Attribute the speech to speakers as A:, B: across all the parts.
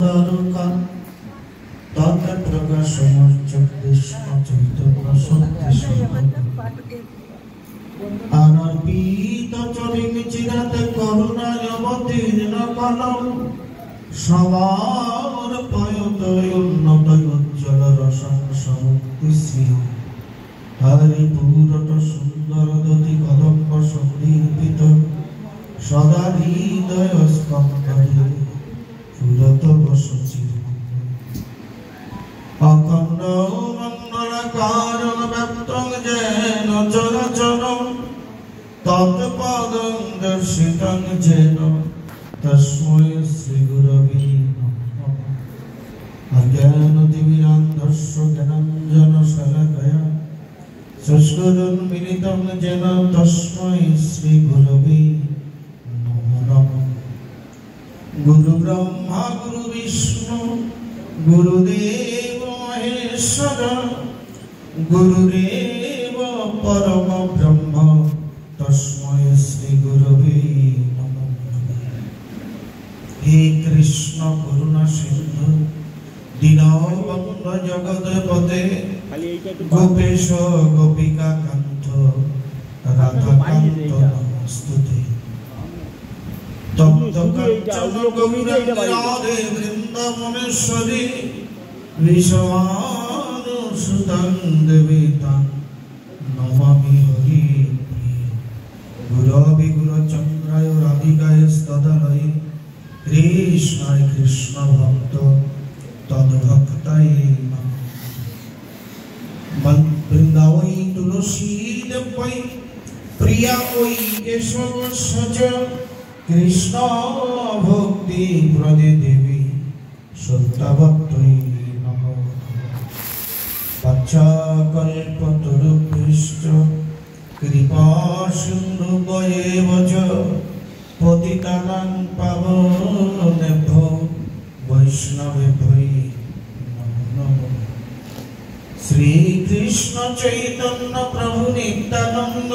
A: তারকা তন্ত্র প্রকাশ সমর্চক কৃষ্ণ চৈতন্য সত্যি অনর্পিত চরিম চিরাতে করুণায় অবতীর্ণ কলম সবার পয়তয় উন্নত উজ্জ্বল রসং সমুক্তি শ্রী হরি পুরট সুন্দর দতি কদম্ব সমৃপিত সদা হৃদয় স্পন্দে পুরত বসচির অখণ্ড মঙ্গলকারণ ব্যক্তং যেন চরাচরম তৎপদং দর্শিতং যেন তস্मै শ্রী গুরবে নমঃ। অজ্ঞানতিমিরান্ধস্য জ্ঞানাঞ্জন শলাকয়া চক্ষুरुन्मीलितं येन तस्मै श्री गुरवे नमः। गुरु ब्रह्मा गुरु विष्णु गुरुदेव महेश्वर गुरुरेव परम ब्रह्म तस्मै श्री गुरवे नमः। हे कृष्ण करुणा सिंधु दीनबन्धु जगत्पते गोपेश गोपिका कांत राधा कांत नमस्तुते तप्त कांचन गौरांगी वृंदावनेश्वरी विश्वानुसुतं देवीतां नमामि हरिप्रिये गुरवे गुरुचन्द्राय राधिकाय तदलये कृष्णाय कृष्ण भक्त तद्भक्ताय नमः। वृंदावई तुलसी देवई प्रिया ओई केशव सज कृष्ण भक्ति प्रदे देवी सत्तावत्तई नमः। पश्चाकल्पतरुभ्यश्च कृपा सिन्धुभ्येव च पतितानां पावनेभ्यो वैष्णवेभ्यो नमो नमः। श्री कृष्ण चैतन्य प्रभु नित्यानंद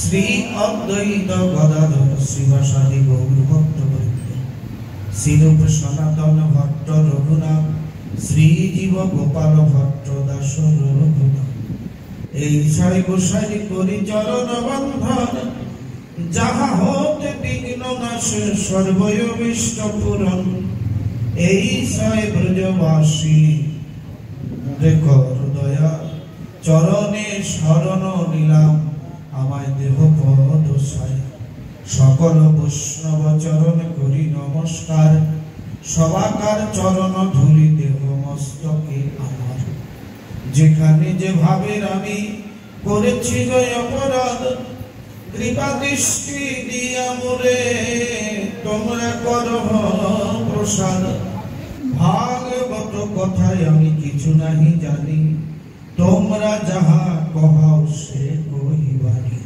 A: श्री अद्वैत गदाधर श्रीवासादि गौर भक्तवृंद श्रीरूप सनातन भट्ट रघुनाथ श्री जीव गोपाल भट्ट दास रघुनाथ এই ছয় গোসাই করি চরণ বন্ধন যাহা হতে বিঘ্ন নাশে সর্বয়বিষ্ট পূরণ এই ছয় ব্রজবাসী দয়া চরণে শরণ নিলাম আমায় দেহ পদ সায় সকল বৈষ্ণব চরণ করি নমস্কার সবাকার চরণ ধুলি দেহ মস্তকে আমার যেখানে যে ভাবের আমি করেছি জয় অপরাধ কৃপা দৃষ্টি দিয়া মোরে তোমরা করো প্রসাদ ভাগবত কথায় আমি কিছু নাহি জানি তোমরা যাহা কহাও সে কহিবানি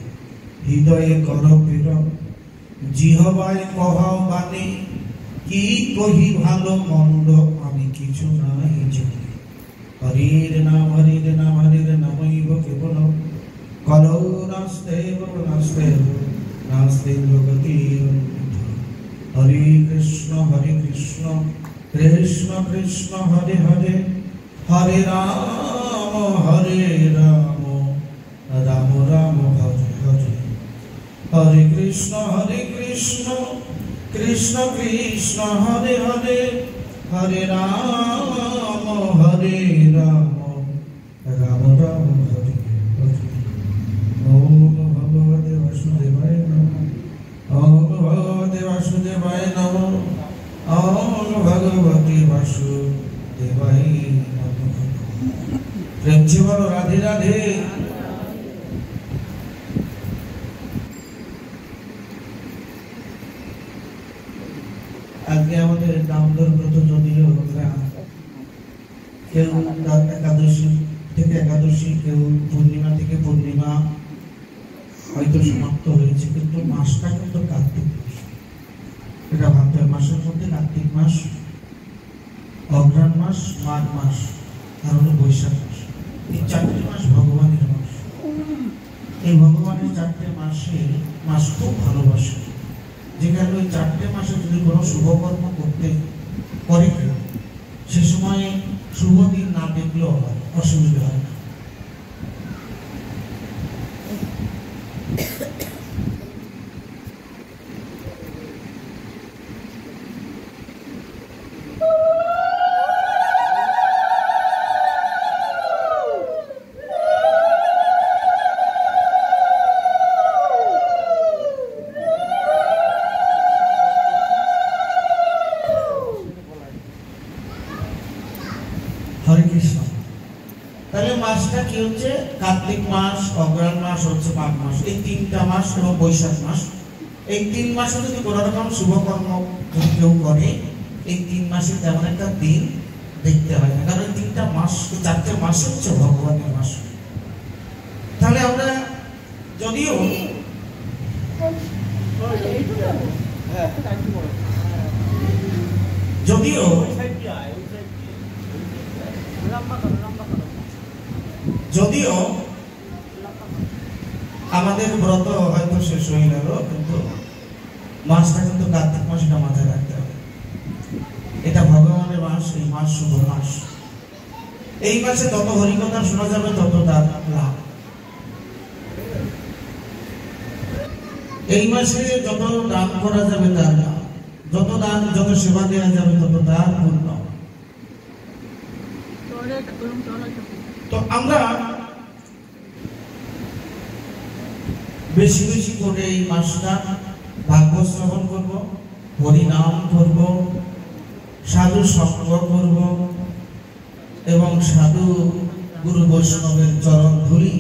A: হৃদয়ে কর পীর জিহবায় কহাও বাণী কি কহি ভালো মন্দ আমি কিছু নাহি জানি হরির নাম নামৈব কেবল কলৌ নাস্তেব নাস্তে জগতির হরে কৃষ্ণ कृष्ण कृष्ण हरे हरे हरे राम राम राम हरे हरे हरे कृष्ण कृष्ण कृष्ण हरे हरे हरे राम राम राम हरे हरे। ओम भगवते वासुदेवाय नमः। ओम भगवते वासुदेवाय नमः। ओम भगवती वासुदेवाय नमः। प्रेम से बोलो राधे राधे। আজকে আমাদের দামোদর ব্রত যদিও আমরা কেউ একাদশী থেকে একাদশী কেউ পূর্ণিমা থেকে পূর্ণিমা হয়তো সমাপ্ত হয়েছে কিন্তু মাসটা কিন্তু কার্তিক মাস। এটা ভাবতে হয় মাসের মধ্যে কার্তিক মাস, অঘ্রাণ মাস, মাঘ মাস আর হলো বৈশাখ মাস। এই চারটি মাস ভগবানের মাস। এই ভগবানের চারটে মাস খুব ভালোবাসে। যেখানে ওই চারটে মাসে যদি কোনো শুভকর্ম করতে করে কেউ, সে সময় শুভ দিন না দেখলেও হয়, অসুবিধা হয় না। হরে কৃষ্ণ। তাহলে মাসটা কি হচ্ছে? কার্তিক মাস, অগ্রহায়ণ মাস, হচ্ছে মাঘ মাস, এই 3টা মাস এবং বৈশাখ মাস। এই 3 মাসে যদি কোনো রকম শুভকর্ম কেউ করে, এই 3 মাসে তেমন একটা দিন দেখতে হয় না, কারণ 3টা মাস, 4টে মাস হচ্ছে ভগবানের মাস। তাহলে আমরা যদিও যদিও যদিও আমাদের ব্রত হয়তো শেষ হয়ে গেল, কিন্তু মাসটা কিন্তু কার্তিক মাসটা মাথায় রাখতে হবে। এটা ভগবানের মাস, এই মাস শুভ মাস। এই মাসে যত হরিকথা শোনা যাবে তত তার লাভ। এই মাসে যত দান করা যাবে তার লাভ, যত দান, যত সেবা দেওয়া যাবে তত তার পূর্ণ। তো আমরা বেশি বেশি করে এই মাসটা ভাগবত শ্রবণ করব, হরিনাম করব, সাধু সঙ্গ করব এবং সাধু গুরু বৈষ্ণবের চরণ ধুলি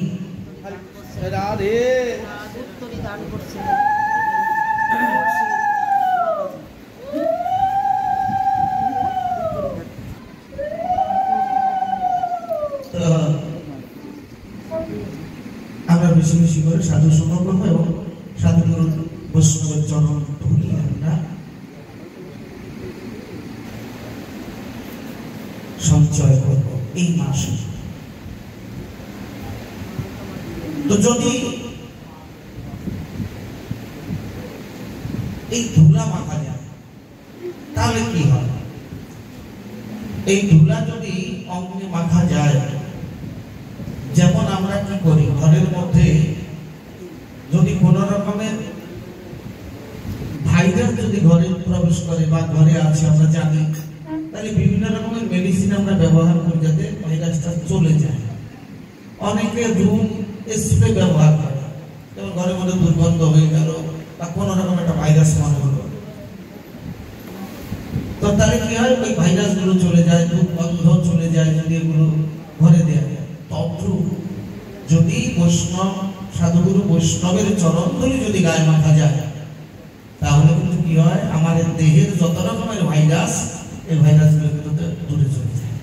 A: আমরা বেশি বেশি করে সাধু সঙ্গ করবো এবং সাধু গুরু বৈষ্ণবের চরণ ধুলি আমরা সঞ্চয় করব এই মাসে। তো যদি এই ধুলা মাখা যায় তাহলে কি হয়? এই ধুলা যদি অঙ্গে মাখা যায়, যেমন আমরা কি করি, ঘরের মধ্যে যদি কোন রকমের ভাইরাস যদি ঘরে প্রবেশ করে বা ঘরে আছে আমরা জানি, তাহলে বিভিন্ন রকমের মেডিসিন আমরা ব্যবহার করি যাতে ভাইরাসটা চলে যায়। অনেকে রুম স্প্রে ব্যবহার করে, যেমন ঘরের মধ্যে দুর্গন্ধ হয়ে গেল বা কোন রকম একটা ভাইরাস মনে হলো, তো তাহলে কি হয়, ওই ভাইরাস গুলো চলে যায়, দুর্গন্ধ চলে যায় যদি এগুলো ঘরে দেওয়া যায়। তদ্রূপ যদি বৈষ্ণব, সাধুগুরু বৈষ্ণবের চরণ ধুলি যদি গায়ে মাখা যায়, তাহলে কিন্তু কি হয়, আমাদের দেহের যত রকমের ভাইরাস, এই ভাইরাস গুলো কিন্তু দূরে চলে যায়।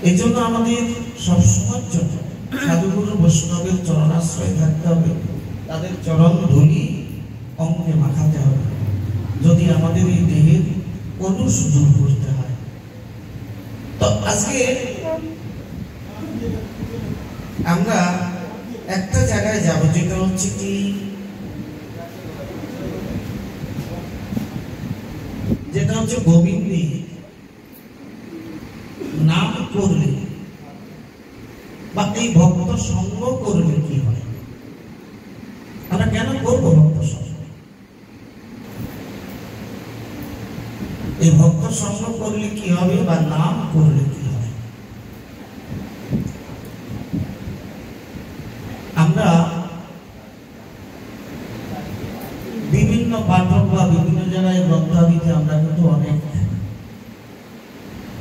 A: এই জন্য আমাদের সবসময়ের জন্য সাধুগুরু বৈষ্ণবের চরণাশ্রয় থাকতে হবে, তাদের চরণ ধুলি অঙ্গে মাখাতে হবে, যদি আমাদের এই দেহের কলুষ দূর করতে হয়। তো আজকে আমরা একটা জায়গায় যাব, যেটা হচ্ছে কি, যেটা হচ্ছে গোবিন্দী নাম করলে বা এই ভক্ত সঙ্গ করলে কি হয়। আমরা কেন করবো ভক্ত সঙ্গ? এই ভক্ত সঙ্গ করলে কি হবে বা নাম করলে কি হবে? আমরা বিভিন্ন পাঠক বা বিভিন্ন জায়গায় গ্রন্থাদিতে আমরা কিন্তু অনেক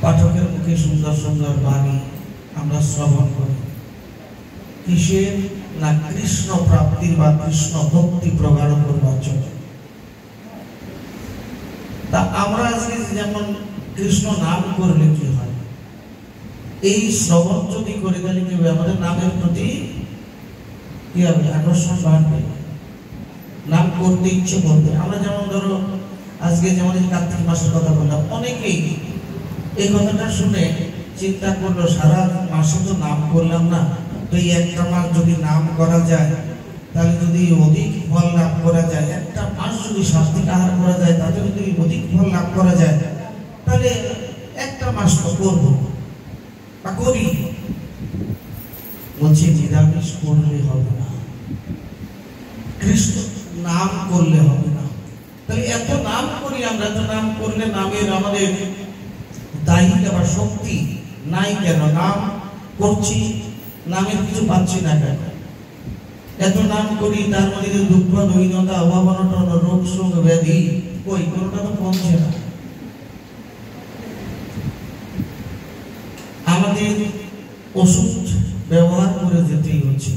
A: পাঠকের মুখে সুন্দর সুন্দর বাণী আমরা শ্রবণ করি। কিসের না কৃষ্ণ প্রাপ্তির বা কৃষ্ণ ভক্তি প্রগাঢ় করবার জন্য। তা আমরা আজকে যেমন কৃষ্ণ নাম করলে কি হয়, এই শ্রবণ যদি করে তাহলে কি হবে, আমাদের নামের প্রতি কি হবে, আকর্ষণ বাড়বে, নাম করতে ইচ্ছে করবে। আমরা যেমন ধরো আজকে যেমন কার্তিক মাসের কথা বললাম, অনেকেই এই কথাটা শুনে চিন্তা করলো সারা মাসে তো নাম করলাম না, তো এই একটা মাস যদি নাম করা যায় তাহলে যদি অধিক ফল লাভ করা যায়, একটা মাস যদি সাত্বিক আহার করা যায়, তাতে যদি অধিক ফল লাভ করা যায়, তাহলে একটা মাস তো করবো বা করি। বলছি নিরামিষ করলে হবে না, কৃষ্ণ নাম করলে হবে না। তাহলে এত নাম করি আমরা, এত নাম করলে নামের আমাদের দায়িত্ব বা শক্তি নাই কেন? নাম করছি, নামের কিছু পাচ্ছি না কেন? এত নাম করি, তার মধ্যে দুঃখ, দৈন্যতা, অভাব, অনটন, রোগ শোক, ব্যাধি, কই কোনটা তো কমছে না। আমাদের ওষুধ ব্যবহার করে যেতেই হচ্ছে।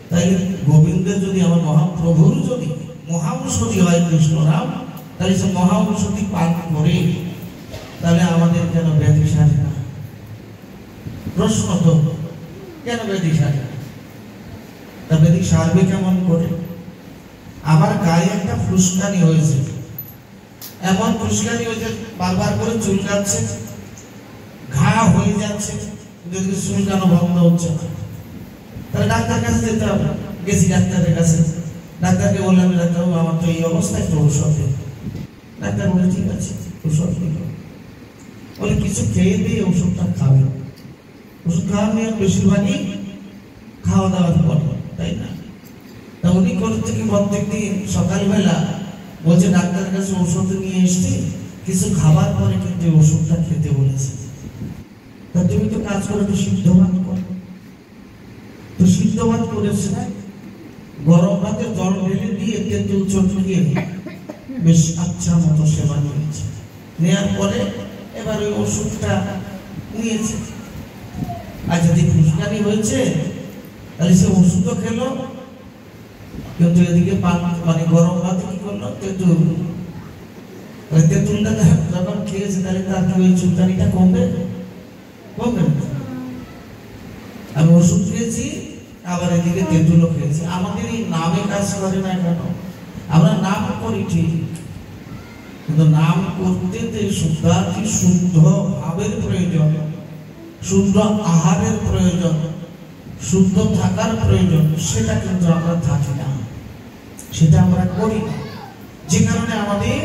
A: তাই গোবিন্দের যদি, আমার মহাপ্রভুর যদি মহাঔষধি হয় কৃষ্ণ নাম, তাহলে সে মহাঔষধি পান করে তাহলে আমাদের কেন ব্যাধি সারে না? প্রশ্ন তো, কেন ব্যাধি সারে না? তা ব্যাধি সারবে কেমন করে? আমার গায়ে একটা ফুসকানি হয়েছে, এমন ফুসকানি হয়েছে, বারবার করে চুলকাচ্ছে, ঘা হয়ে যাচ্ছে, যদি চুলকানো বন্ধ হচ্ছে না, তাহলে ডাক্তার কাছে যেতে হবে। গেছি ডাক্তারের কাছে, ডাক্তারকে বললাম, ডাক্তারবাবু আমার তো এই অবস্থায়, একটু ঔষধ দিন। ডাক্তার বলে ঠিক আছে, ঔষধ দিল। বলে কিছু খেয়ে দিয়ে ওষুধটা খাবে। ওষুধ খাওয়ার নিয়ে বেশিরভাগই খাওয়া দাওয়ার পরে, তাই না? তা উনি কোথা থেকে প্রত্যেকদিন সকালবেলা বলছে ডাক্তারের কাছে ওষুধ নিয়ে এসছি, কিছু খাবার পরে কিন্তু ওষুধটা খেতে বলেছে। তা তুমি তো কাজ করে একটু সিদ্ধ ভাত করো। তো সিদ্ধ ভাত করেছে না, গরম ভাতে জল ঢেলে দিয়ে তেঁতুল চটকিয়ে বেশ আচ্ছা মতো সেবা নিয়েছে। নেওয়ার পরে এবার ওই ওষুধটা নিয়েছে। আর যদি ফুসকানি হয়েছে তাহলে সে ওষুধও খেলো, কিন্তু এদিকে মানে গরম ভাতে কি করলো, তেঁতুল। তেঁতুলটা যখন খেয়েছে তাহলে তার কি ওই চুলকানিটা কমবে? কমবে না। আমি ওষুধ খেয়েছি, আবার এদিকে তেঁতুলও খেয়েছি। আমাদের এই নামে কাজ করে না কেন? আমরা নাম করি ঠিক, কিন্তু নাম করতে শুদ্ধার্থী, শুদ্ধ ভাবের প্রয়োজন, শুদ্ধ আহারের প্রয়োজন, শুদ্ধ থাকার প্রয়োজন। সেটা কিন্তু আমরা থাকি না, সেটা আমরা করি না, যে কারণে আমাদের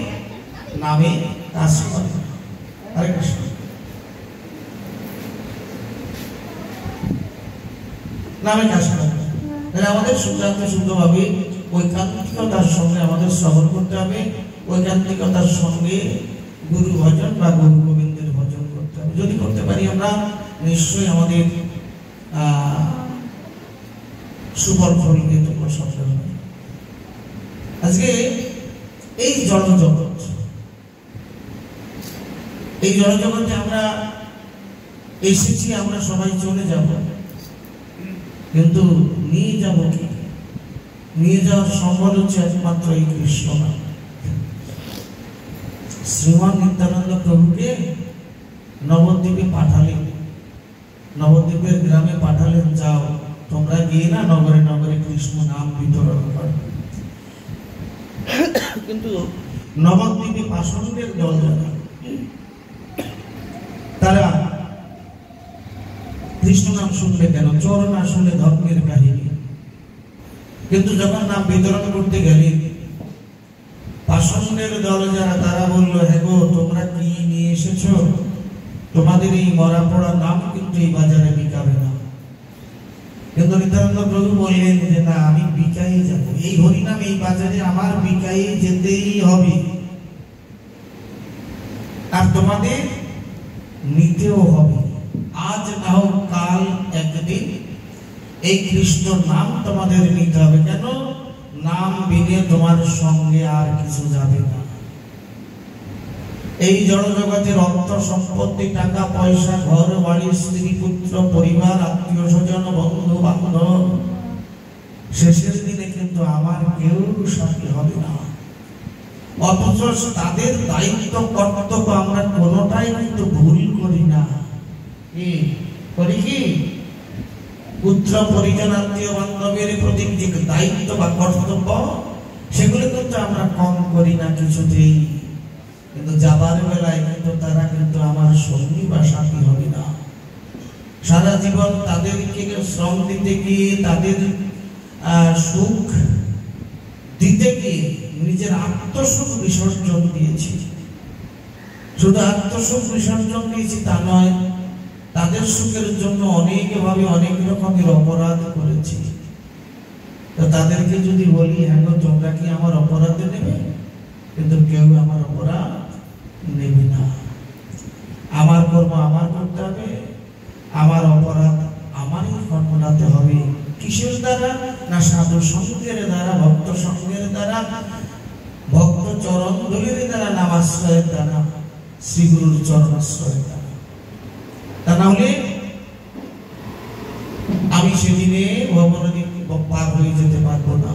A: নামে কাজ করে না। আরেকটা নামে কাজ করে না। তাহলে আমাদের শুদ্ধার্থী, শুদ্ধভাবে ঐকান্তিকতার সঙ্গে আমাদের শ্রবণ করতে হবে, ঐকান্তিকতার সঙ্গে গুরু ভজন বা গুরু গোবিন্দের ভজন করতে হবে। যদি করতে পারি আমরা, নিশ্চয়ই আমাদের সুফল ফলকে তোমরা সফল হবে। আজকে এই জড়জগৎ, এই জড়জগতে আমরা এসেছি, আমরা সবাই চলে যাব, কিন্তু নিয়ে যাব কি? নিয়ে যাওয়ার সম্বল হচ্ছে একমাত্র এই কৃষ্ণ নাম। শ্রীমান নিত্যানন্দ প্রভুকে নবদ্বীপে পাঠালেন, নবদ্বীপের গ্রামে পাঠালেন, যাও তোমরা গিয়ে না নগরে নগরে কৃষ্ণ নাম বিতরণ করো। কিন্তু নবদ্বীপে পাষণ্ডের দল যারা, তারা কৃষ্ণ নাম শুনবে কেন? চোর না শুনলে ধর্মের কাহিনী। কিন্তু যখন নাম বিতরণ করতে গেলেন, পাষণ্ডের দল যারা, তারা বলল, হ্যাঁ গো, তোমরা কি নিয়ে এসেছো? তোমাদের এই মরা পড়া নাম কিন্তু এই বাজারে বিকাবে না। কিন্তু নিত্যানন্দ প্রভু বললেন যে না, আমি বিকাই যাব, এই হরিনাম এই বাজারে আমার বিকাই যেতেই হবে, আর তোমাদের নিতেও হবে। আজ না হোক কাল একদিন এই কৃষ্ণ নাম তোমাদের নিতে হবে। কেন? নাম বিনে তোমার সঙ্গে আর কিছু যাবে না। এই জড় জগতের অর্থ সম্পত্তি, টাকা পয়সা, ঘর বাড়ি, স্ত্রী পুত্র, পরিবার, আত্মীয় স্বজন, বন্ধু বান্ধব, শেষের দিনে কিন্তু আমার কেউ সাথী হবে না। অথচ তাদের দায়িত্ব কর্তব্য আমরা কোনোটাই কিন্তু ভুল করি না। করি কি? পুত্র পরিজন, আত্মীয় বান্ধবের প্রতি যে দায়িত্ব বা কর্তব্য, সেগুলো কিন্তু আমরা কম করি না কিছুতেই। কিন্তু যাবার বেলায় কিন্তু তারা কিন্তু আমার সঙ্গী বা সাথী হবে না। সারা জীবন তাদেরকে শ্রম দিতে গিয়ে, তাদের সুখ দিতে গিয়ে নিজের আত্মসুখ বিসর্জন দিয়েছি। শুধু আত্মসুখ বিসর্জন দিয়েছি তা নয়, তাদের সুখের জন্য অনেকভাবে অনেক রকমের অপরাধ করেছি। তো তাদেরকে যদি বলি হ্যাঁ গো তোমরা কি আমার অপরাধ নেবে, কিন্তু কেউ আমার অপরাধ নেবে না। আমার কর্ম আমার করতে হবে, আমার অপরাধ আমারই খণ্ডাতে হবে। কিসের দ্বারা? না সাধু সঙ্গের দ্বারা, ভক্ত সঙ্গের দ্বারা, ভক্ত চরণ ধুলির দ্বারা, নামাশ্রয়ের দ্বারা, শ্রীগুরুর চরণাশ্রয়ের দ্বারা। তা না হলে আমি সেদিনে ভবনদী পার হয়ে যেতে পারবো না।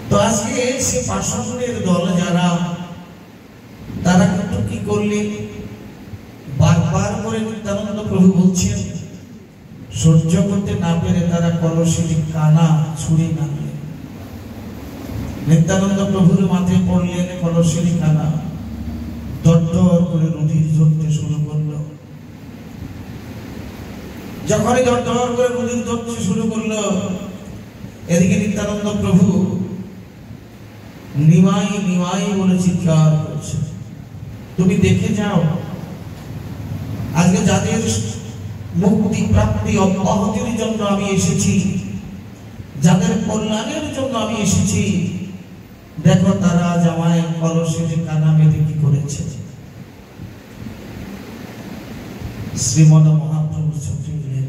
A: তো আজকে সে পাষাণের দল যারা, তারা কিন্তু কি করলেন, বারবার করে নিত্যানন্দ প্রভু বলছেন, সহ্য করতে না পেরে তারা কলসের কানা ছুঁড়ে নামলেন। নিত্যানন্দ প্রভুর মাথায় পড়লেন কলসের কানা, দরদর করে রুধির ঝরতে শুরু করলো। যখনই দরদর করে রুধির ঝরতে শুরু করলো, এদিকে নিত্যানন্দ প্রভু নিমাই নিমাই বলে চিৎকার করছে, তুমি দেখে যাও আজকে যাদের মুক্তি প্রাপ্তি অব্যাহতির জন্য আমি এসেছি, যাদের কল্যাণের জন্য আমি এসেছি, দেখো তারা আজ আমায় কলসের কানা মেরে কি করেছে। শ্রীমদ মহাপ্রভু ছুটিলেন।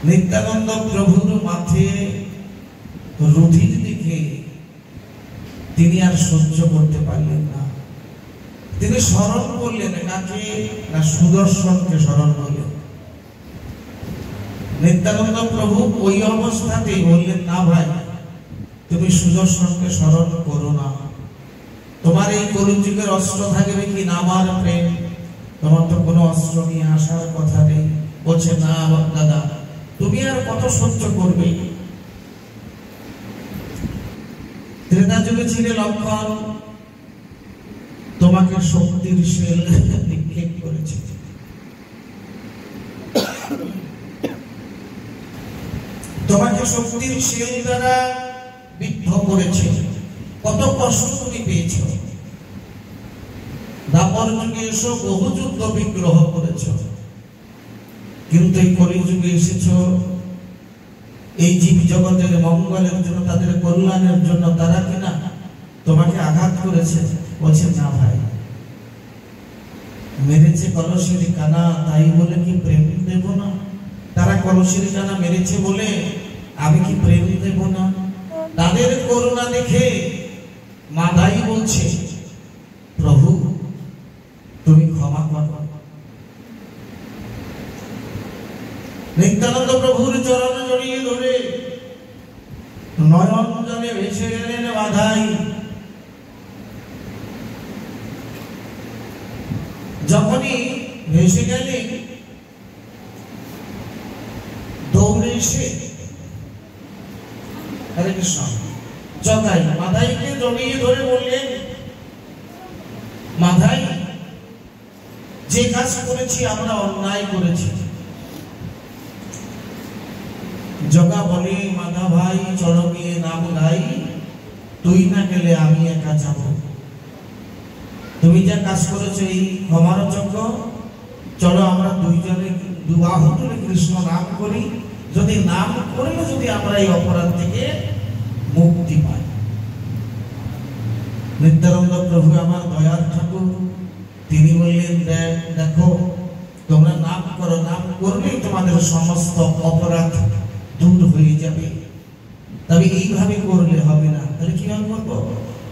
A: নিত্যানন্দ প্রভুর মাঠে রুধির দেখে তিনি আর সহ্য করতে পারলেন না। তিনি স্মরণ করলেন কাকে? না সুদর্শনকে স্মরণ করলেন। নিত্যানন্দ প্রভু ওই অবস্থাতেই বললেন, না ভাই তুমি সুদর্শনকে স্মরণ করো না, তোমার এই কলিযুগের অস্ত্র থাকবে কি না আমার প্রেম, তোমার তো কোনো অস্ত্র নিয়ে আসার কথা নেই। বলছে না দাদা, তুমি আর কত সহ্য করবে। ত্রেতা যুগে ছিল লক্ষণ, তোমাকে শক্তির শেল নিক্ষেপ করেছে, তোমাকে শক্তির শেল দ্বারা বিদ্ধ করেছে, কত কষ্ট তুমি পেয়েছ। দাপর যুগে এসো বহু যুদ্ধ বিগ্রহ করেছ, কিন্তু এই কলিযুগে এসেছ এই জীব জগতের মঙ্গলের জন্য, তাদের কল্যাণের জন্য। তারা কিনা তোমাকে আঘাত করেছে। বলছে না ভাই, মেরেছে কলসের কানা, তাই বলে কি প্রেম দেব না? তারা কলসের কানা মেরেছে বলে আমি কি প্রেম দেব না? তাদের করুণা দেখে মাদাই বলছে, প্রভু তুমি ক্ষমা করো। নিত্যানন্দ প্রভুর চরণ জড়িয়ে ধরে নয়ন জলে ভেসে গেলেন মাদাই। যখনই ভেসে গেলেন, দৌড়ে এসে হরে কৃষ্ণ জগাই মাদাইকে জড়িয়ে ধরে বললেন, মাদাই যে কাজ করেছি আমরা অন্যায় করেছি। জগা বলে, মাধা ভাই চলো গিয়ে নাম গাই, তুই না গেলে আমি একা যাব। তুমি যা কাজ করেছো এই ক্ষমার যোগ্য, চলো আমরা দুইজনে দুবাহু তুলে কৃষ্ণ নাম করি, যদি নাম করলে যদি আমরা এই অপরাধ থেকে মুক্তি পাই। নিত্যানন্দ প্রভু আমার দয়ার ঠাকুর, তিনি বললেন, দেখো তোমরা নাম করো, নাম করলেই তোমাদের সমস্ত অপরাধ দূর হয়ে যাবে। তবে এইভাবে করলে হবে না। তাহলে কিভাবে করবো?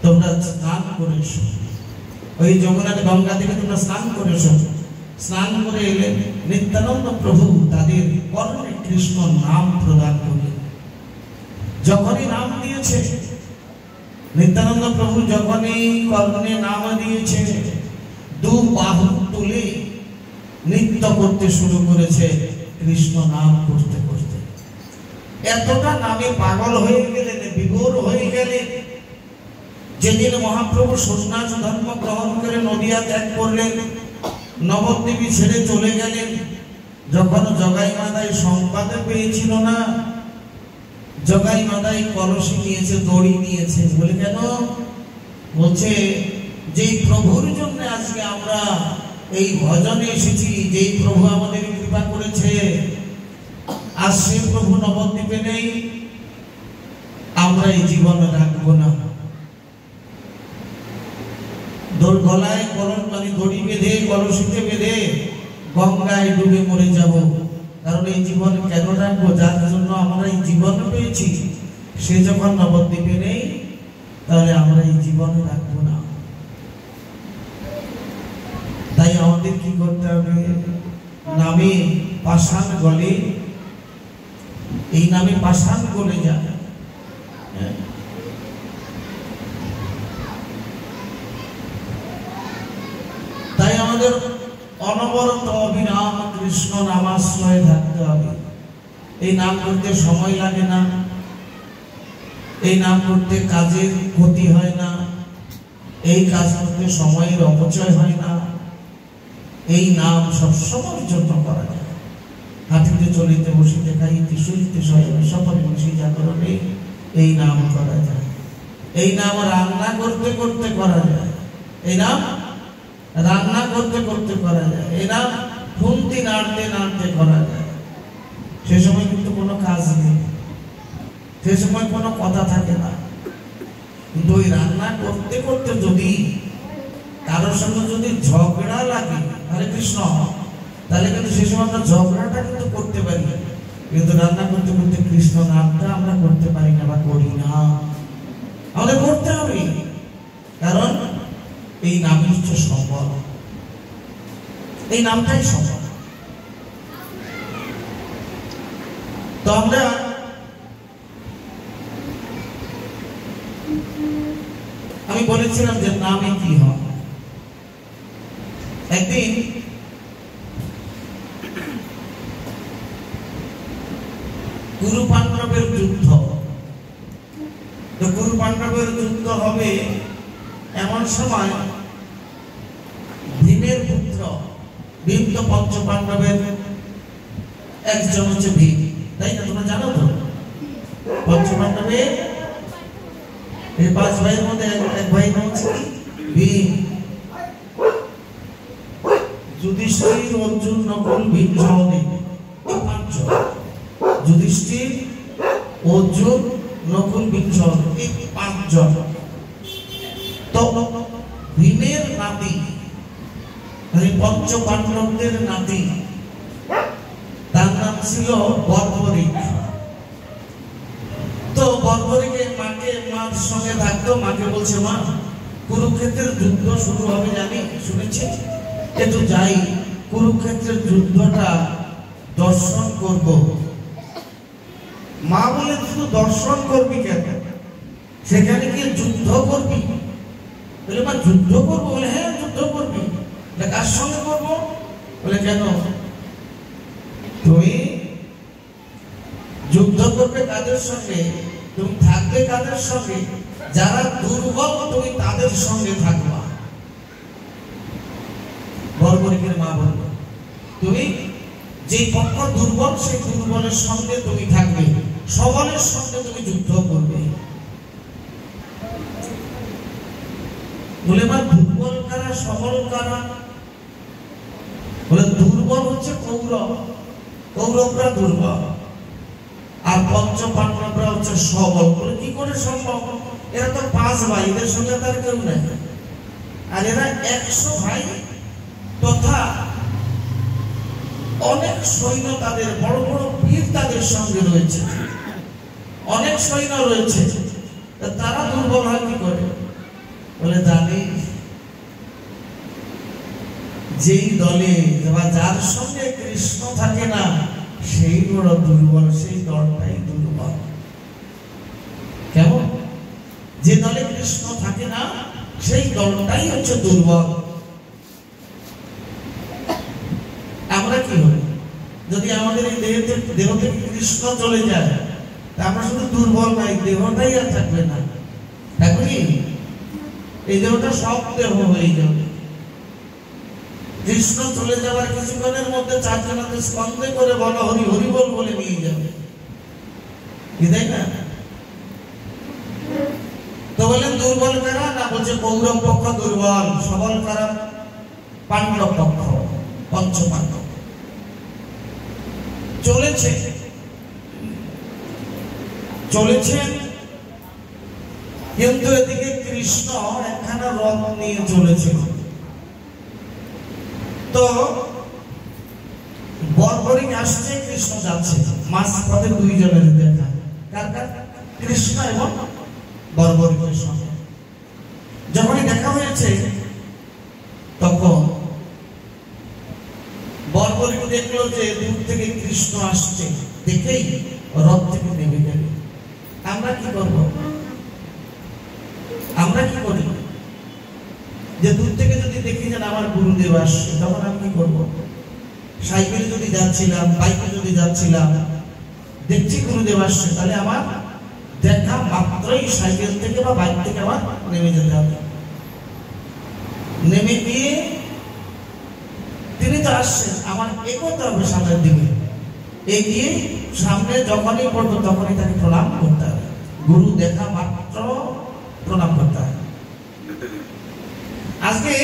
A: তোমরা স্নান করে এসো, ওই যমুনা গঙ্গা থেকে তোমরা স্নান করে এসো। স্নান করে এলেন নিত্যানন্দ প্রভু, তাদের কর্ণে কৃষ্ণ নাম প্রদান করলেন। যখনই নাম দিয়েছে নিত্যানন্দ প্রভু, যখনই কর্ণে নাম দিয়েছে, দু বাহু তুলে নৃত্য করতে শুরু করেছে, কৃষ্ণ নাম করতে করতে এতটা নামে পাগল হয়ে গেলেন, বিভোর হয়ে গেলেন। যেদিন মহাপ্রভু সন্ন্যাস ধর্ম গ্রহণ করে নদিয়া ত্যাগ করলেন, নবদ্বীপে ছেড়ে চলে গেলেন, যখন জগাই মাদাই সংবাদে পেয়েছিল না জগাই মাদাই কলসি নিয়েছে, দড়ি নিয়েছে। বলে কেন? বলছে যে প্রভুর জন্য আজকে আমরা এই ভজনে এসেছি, যেই প্রভু আমাদের কৃপা করেছে, আর সে প্রভু নবদ্বীপে নেই, আমরা এই জীবনে রাখবো না। গলায় দড়ি বেঁধে, কলসিতে বেঁধে গঙ্গায় ডুবে মরে যাব। কারণ এই জীবন কেন রাখবো? যার জন্য আমরা এই জীবন পেয়েছি, সে যখন নবদ্বীপে নেই, তাহলে আমরা এই জীবন রাখবো না। তাই আমাদের কি করতে হবে? নামে পাষাণ গলে, এই নামে পাষাণ গলে যায়। তাই আমাদের অনবরত অবিরাম কৃষ্ণ নামাশ্রয়ে থাকতে হবে। এই নাম করতে সময় লাগে না, এই নাম করতে কাজের ক্ষতি হয় না, এই কাজ করতে সময়ের অপচয় হয় না। এই নাম সবসময়ের জন্য করা যায়। হাঁটিতে চলিতে বসিতে খাইতে শুইতে শয়নে সকলে বসে জাগরণে এই নাম করা যায়। এই নাম রান্না করতে করতে করা যায়। এই নাম রান্না করতে করতে করা যায়। এই নাম খুন্তি নাড়তে নাড়তে করা যায়। সে সময় কিন্তু কোনো কাজ নেই, সে সময় কোনো কথা থাকে না। কিন্তু ওই রান্না করতে করতে যদি কারোর সঙ্গে যদি ঝগড়া লাগে, হরে কৃষ্ণ, তাহলে কিন্তু সে সময় আমরা ঝগড়াটা কিন্তু করতে পারি, কিন্তু রান্না করতে করতে কৃষ্ণ নামটা আমরা করতে পারি না বা করি না। আমাদের করতে হবে, কারণ এই নামই হচ্ছে সম্বল, এই নামটাই সম্বল। তো আমরা আমি বলেছিলাম যে নামে কি হয়। একদিন কুরু পাণ্ডবের যুদ্ধ, তো কুরু পাণ্ডবের যুদ্ধ হবে এমন সময় ভীমের পুত্র, ভীম তো পঞ্চ পাণ্ডবের একজন হচ্ছে ভীম, তাই না? তোমরা জানো তো পঞ্চ পাণ্ডবের এই 5 ভাইয়ের মধ্যে এক ভাই হচ্ছে ভীম। যুধিষ্ঠির, অর্জুন, নকুল, ভীম সহদেব, এই 5 জন। যুধিষ্ঠির, অর্জুন, নকুল, ভীম সহদেব, এই 5 জন। তো ভীমের নাতি, মানে পঞ্চ পাণ্ডবদের নাতি, তার নাম ছিল বর্বরিক। তো বর্বরিকের মার সঙ্গে থাকতো। মাকে বলছে, মা কুরুক্ষেত্রের যুদ্ধ শুরু হবে জানি, শুনেছি, একটু যাই কুরুক্ষেত্রের যুদ্ধটা দর্শন করব। মা বলে, শুধু দর্শন করবি কেন? সেখানে কি যুদ্ধ করবি? বলে, মা যুদ্ধ করবো? বলে, হ্যাঁ যুদ্ধ করবি। কার সঙ্গে করবো? বলে, কেন? তুমি যুদ্ধ করবে কাদের সঙ্গে? তুমি থাকবে কাদের সঙ্গে? যারা দুর্বল তুমি তাদের সঙ্গে থাকবা। বর্বরিকের মা বলল, তুমি যে পক্ষ দুর্বল, সেই দুর্বলের সঙ্গে তুমি থাকবে, সবলের সঙ্গে তুমি যুদ্ধ করবে। বলে, মা দুর্বল কারা, সবল কারা? বলে, দুর্বল হচ্ছে কৌরব, কৌরবরা দুর্বল, আর পঞ্চ পাণ্ডবরা হচ্ছে সবল। বলে, কি করে সম্ভব? এরা তো 5 ভাই, এদের সঙ্গে তার কেউ নেই। আর এরা 100 ভাই, তথা অনেক সৈন্য, তাদের বড় বড় বীর তাদের সঙ্গে রয়েছে, অনেক সৈন্য রয়েছে, তারা দুর্বল হয় কি করে? বলে, জানি যেই দলে বা যার সঙ্গে কৃষ্ণ থাকে না, সেই বড় দুর্বল, সেই দলটাই দুর্বল। কেমন? যে দলে কৃষ্ণ থাকে না, সেই দলটাই হচ্ছে দুর্বল। আমরা কি হই? যদি আমাদের এই দেহ থেকে কৃষ্ণ চলে যায়, তা আমরা শুধু দুর্বল নাই, দেহটাই আর থাকবে না। এখন এই দেহটা সব দেহ হয়ে যাবে। কৃষ্ণ চলে যাওয়ার কিছুক্ষণের মধ্যে 4 জনাতে স্কন্ধে করে বলো হরি হরি বল বলে নিয়ে যাবে। তাই না? তো বললেন দুর্বল কারা? না, বলছে কৌরব পক্ষ দুর্বল, সবল কারা? পাণ্ডব পক্ষ, পঞ্চ পাণ্ডব। চলেছেন কিন্তু এদিকে কৃষ্ণ একখানা রথ নিয়ে চলেছে। তো বর্বরিক আসছে, কৃষ্ণ যাচ্ছে, মাঝ পথে দুইজনের দেখা। কার কার? কৃষ্ণ এবং বর্বরিকের সঙ্গে যখনই দেখা হয়েছে, তখন বর্বরিক দেখলো যে দূর থেকে কৃষ্ণ আসছে, দেখেই রথ থেকে নেমে গেল। আমরা কি করব? আমরা কি করি? যে দূর থেকে যদি দেখি যে আমার গুরুদেব আসছে, তখন আমি কি করব? সাইকেলে যদি যাচ্ছিলাম, বাইকে যদি যাচ্ছিলাম, দেখছি গুরুদেব আসছে, তাহলে আমার দেখা মাত্রই সাইকেল থেকে বা বাইক থেকে আমার নেমে যেতে হবে। নেমে গিয়ে তিনি তো আসছেন, আমার এগোতে হবে সামনের দিকে। এগিয়ে সামনে যখনই পড়বো তখনই তাকে প্রণাম করতে হবে। গুরু দেখা মাত্র প্রণাম করতে হবে। আজকে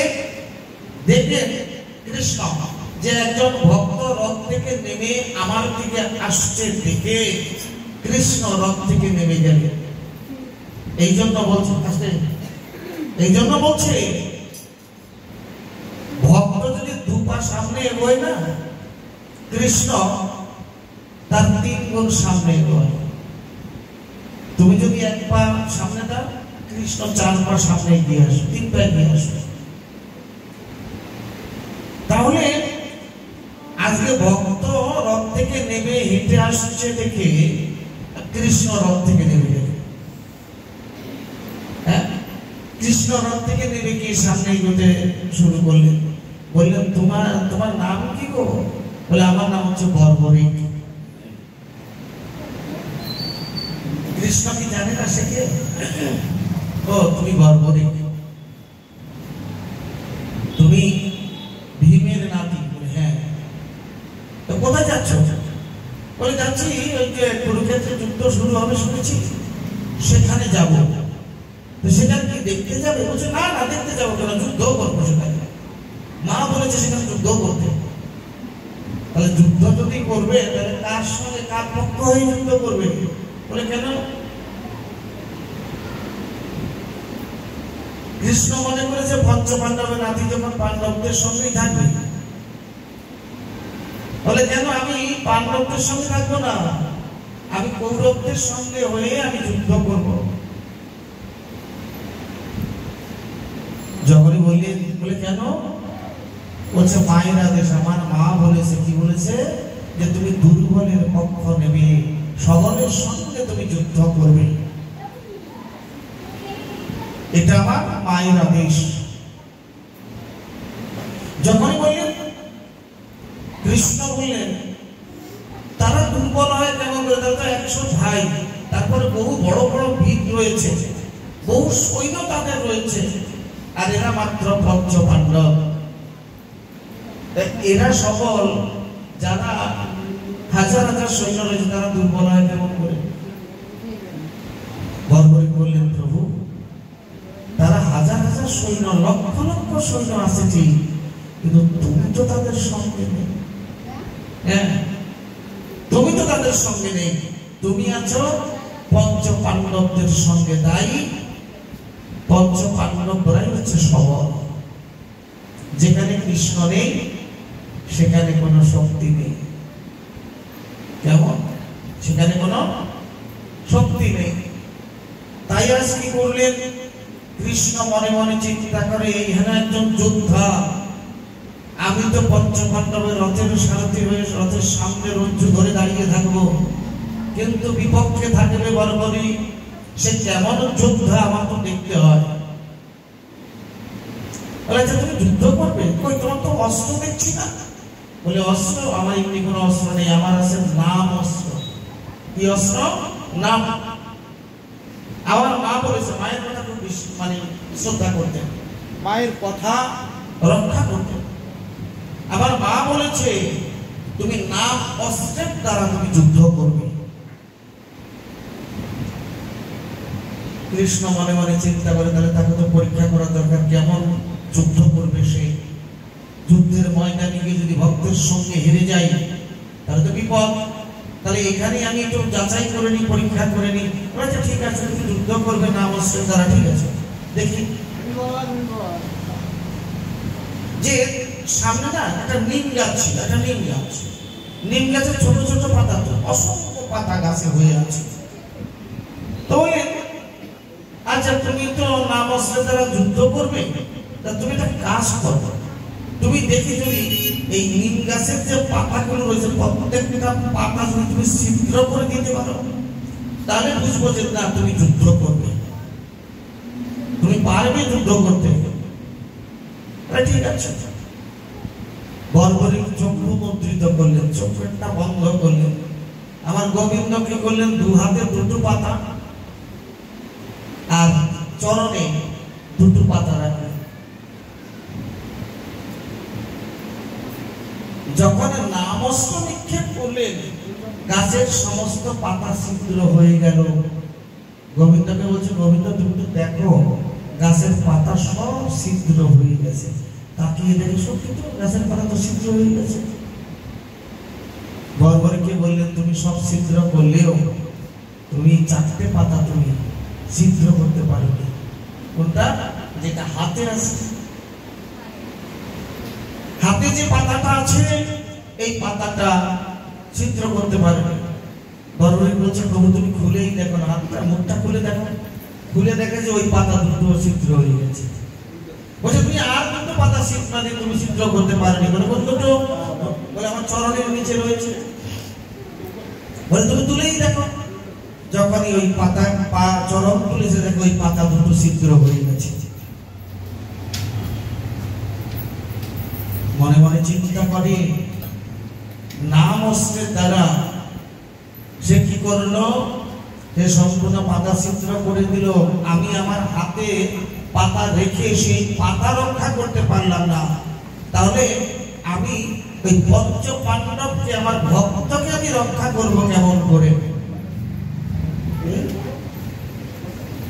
A: দেখবেন কৃষ্ণ যে একজন ভক্ত রথ থেকে নেমে আমার দিকে আসছে, দেখে কৃষ্ণ রথ থেকে নেমে গেলেন। এই জন্য বলছে, এই জন্য বলছে ভক্ত যদি দুপা সামনে এগোয় না, কৃষ্ণ তার 3 গুণ সামনে এগোয়। তুমি যদি 1 পা সামনে দাও, কৃষ্ণ 4 পা সামনে এগিয়ে আসবে, 3 পা এগিয়ে আসবে। তাহলে আজকে ভক্ত রথ থেকে নেমে হেঁটে আসছে দেখে কৃষ্ণ রথ থেকে নেমে গেল। হ্যাঁ, কৃষ্ণ রথ থেকে নেমে গিয়ে সামনে এগোতে শুরু করলেন। বললেন, তোমার নাম কি গো? বলে, আমার নাম হচ্ছে বর্বরিক। কৃষ্ণ কি জানে না সে কে? ও, তুমি বর্বরিক, তুমি ভীমের নাতি। বলে, হ্যাঁ। তো কোথায় যাচ্ছ? বলে, যাচ্ছি ওই যে কুরুক্ষেত্রে যুদ্ধ শুরু হবে শুনেছি, সেখানে যাব। তো সেখানে কি দেখতে যাবে? বলছে, না না, দেখতে যাবো কেন, যুদ্ধ করবো সেখানে। মা বলেছে সেখানে যুদ্ধ করতে। তাহলে যুদ্ধ যদি করবে, তাহলে কার সঙ্গে, কার পক্ষ হয়ে যুদ্ধ করবে? বলে, কেন? কৃষ্ণ মনে করেছে পঞ্চ পাণ্ডবের নাতি যখন পাণ্ডবদের সঙ্গেই থাকবে। বলে, কেন? আমি পাণ্ডবদের সঙ্গে থাকবো না, আমি কৌরবদের সঙ্গে হয়ে আমি যুদ্ধ করব। যখনই বললেন, বলে, কেন? বলছে, মায়ের আদেশ, আমার মা বলেছে। কি বলেছে? যে তুমি দুর্বলের পক্ষ নেবে, সবলের সঙ্গে তুমি যুদ্ধ করবে, এটা আমার মায়ের আদেশ। যখনই বললেন, কৃষ্ণ বললেন, তারা দুর্বল হয় কেমন করে? তারা তো 100 ভাই, তারপরে বহু বড় বড় বীর রয়েছে, বহু সৈন্য তাদের রয়েছে, আর এরা মাত্র পঞ্চ পাণ্ডব। এরা সবল, যারা হাজার হাজার সৈন্য রয়েছে, তারা দুর্বল হয় কেমন করে? বর্বরিক বললেন, প্রভু, তারা হাজার হাজার সৈন্য, লক্ষ লক্ষ সৈন্য আছে ঠিক, কিন্তু তুমি তো তাদের সঙ্গে নেই। হ্যাঁ, তুমি তো তাদের সঙ্গে নেই, তুমি আছো পঞ্চ পাণ্ডবদের সঙ্গে। তাই পঞ্চ পাণ্ডবরাই হচ্ছে সবল। যেখানে কৃষ্ণ নেই, সেখানে কোনো শক্তি নেই। কেমন? সেখানে কোনো শক্তি নেই। তাই আজ কি করলেন? কৃষ্ণ মনে মনে চিন্তা করে, এইখানে একজন যোদ্ধা, আমি তো পঞ্চ পাণ্ডবের রথের সারথি হয়ে রথের সামনে রজ্জু ধরে দাঁড়িয়ে থাকবো, কিন্তু বিপক্ষে থাকবে বর্বরিক। সে কেমন যোদ্ধা আমার তো দেখতে হয়। বলে, তুমি যুদ্ধ করবে? কই, তোমার তো অস্ত্র দেখছি না। বলে, অস্ত্র? আমার এমনি কোনো অস্ত্র নেই, আমার আছে নাম অস্ত্র। কি অস্ত্র? নাম। আমার মা বলেছে, মায়ের কথা খুব মানে শ্রদ্ধা করতেন, মায়ের কথা রক্ষা করতেন। আমার মা বলেছে, তুমি নাম অস্ত্রের দ্বারা তুমি যুদ্ধ করবে। কৃষ্ণ মনে মনে চিন্তা করে, তাহলে তাকে তো পরীক্ষা করা দরকার, কেমন যুদ্ধ করবে সে। যুদ্ধের ময়দানে গিয়ে যদি ভক্তের সঙ্গে হেরে যায় তাহলে তো বিপদ। তাহলে এখানে আমি একটু যাচাই করে নিই, পরীক্ষা করে নিই। আচ্ছা ঠিক আছে, তুমি যুদ্ধ করবে না অবশ্যই, তারা ঠিক আছে। দেখি যে সামনে না একটা নিম গাছ ছিল, একটা নিম গাছ। নিম গাছের ছোট ছোট পাতা, তো অসংখ্য পাতা গাছে হয়ে আছে। তো আচ্ছা তুমি তো না বসলে তারা যুদ্ধ করবে, তা তুমি একটা কাজ করো, তুমি দেখি যদি এই নিম গাছের যে পাতাগুলো রয়েছে প্রত্যেকটা পাতা যদি তুমি ছিদ্র করে দিতে পারো, তাহলে বুঝবো যে না তুমি যুদ্ধ করবে, তুমি পারবে যুদ্ধ করতে। ঠিক আছে, বর্বরিক চক্ষু মুদ্রিত করলেন, চোখটা বন্ধ করলেন। আমার গোবিন্দ কি করলেন, দু হাতে দুটো পাতা আর চরণে দুটো পাতা রাখলেন। যখন নামস্ত নিক্ষেপ করলেন, গাছের সমস্ত পাতা ছিদ্র হয়ে গেল। গোবিন্দকে বলছে, গোবিন্দ তুমি তো দেখো গাছের পাতা সব ছিদ্র হয়ে গেছে। তাকিয়ে দেখে সত্যি তো গাছের পাতা তো ছিদ্র হয়ে গেছে। বর্বরকে বললেন, তুমি সব ছিদ্র করলেও তুমি চারটে পাতা তুমি ছিদ্র করতে পারবে। কোনটা? যেটা হাতে আছে। হাতে যে পাতাটা আছে এই পাতাটা ছিদ্র করতে পারবে। বর্বরী বলছে, প্রভু তুমি খুলেই দেখো না, হাতটা মুখটা খুলে দেখো। খুলে দেখে যে ওই পাতা দুটো ছিদ্র হয়ে গেছে। বলছে তুমি আর দুটো পাতা ছিদ্র না দিয়ে তুমি ছিদ্র করতে পারবে। বলে কোন দুটো? বলে আমার চরণের নিচে রয়েছে। বলে তুমি তুলেই দেখো। যখনই ওই পাতা চরণ তুলেছে, দেখো ওই পাতা দুটো ছিদ্র হয়ে গেছে। মনে মনে চিন্তা করে, নাম অস্ত্রের দ্বারা সে কি করলো, সে সম্পূর্ণ পাতা ছিদ্র করে দিল। আমি আমার হাতে পাতা রেখে সেই পাতা রক্ষা করতে পারলাম না, তাহলে আমি ওই পঞ্চ পাণ্ডবকে, আমার ভক্তকে আমি রক্ষা করবো কেমন করে?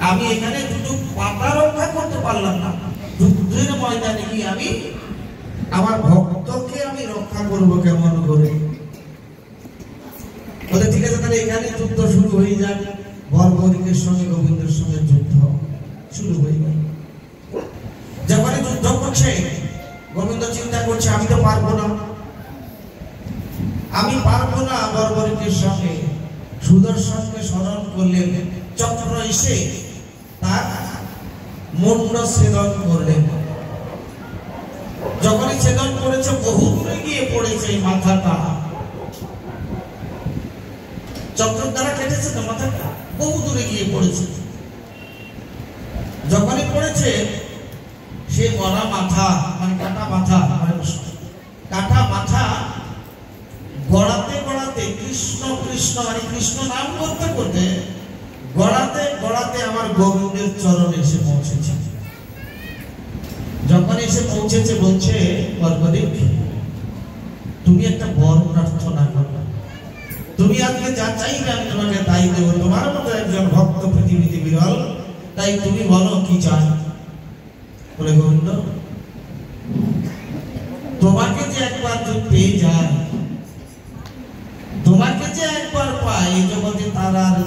A: আমি এখানে দুটো পাতা রক্ষা করতে পারলাম না, যুদ্ধের ময়দানে কি আমি আমার ভক্তকে আমি রক্ষা করবো কেমন করে? বলে ঠিক আছে, তাহলে এখানে যুদ্ধ শুরু হয়ে যায়। বর্বরিকের সঙ্গে গোবিন্দের সঙ্গে যুদ্ধ শুরু হয়ে গেল। যখন যুদ্ধ করছে, গোবিন্দ চিন্তা করছে আমি তো পারবো না, আমি পারবো না বর্বরিকের সঙ্গে। সুদর্শনকে স্মরণ করলেন, চক্র এসে তার মুন্ড ছেদন করলেন। যখনই ছেদন করেছে, বহু দূরে গিয়ে পড়েছে এই মাথাটা। চক্র দ্বারা কেটেছে তো মাথাটা, বহু দূরে গিয়ে পড়েছে। যখনই পড়েছে, সে মরা মাথা মানে কাটা মাথা, কাটা মাথা গড়াতে গড়াতে কৃষ্ণ কৃষ্ণ মানে কৃষ্ণ নাম করতে করতে গড়াতে গড়াতে আমার গোবিন্দের চরণে এসে পৌঁছেছে। যখন এসে পৌঁছেছে, বলছে বর্বরিক তুমি একটা বর প্রার্থনা করো, তুমি আজকে যা চাইবে আমি তোমাকে তাই দেবো। তোমার মতো একজন ভক্ত পৃথিবীতে বিরল, তাই তুমি বলো কি চাই। বলে গোবিন্দ তোমাকে যে একবার পেয়ে যায়, তোমাকে যে একবার পাই, এই জগতে তার আর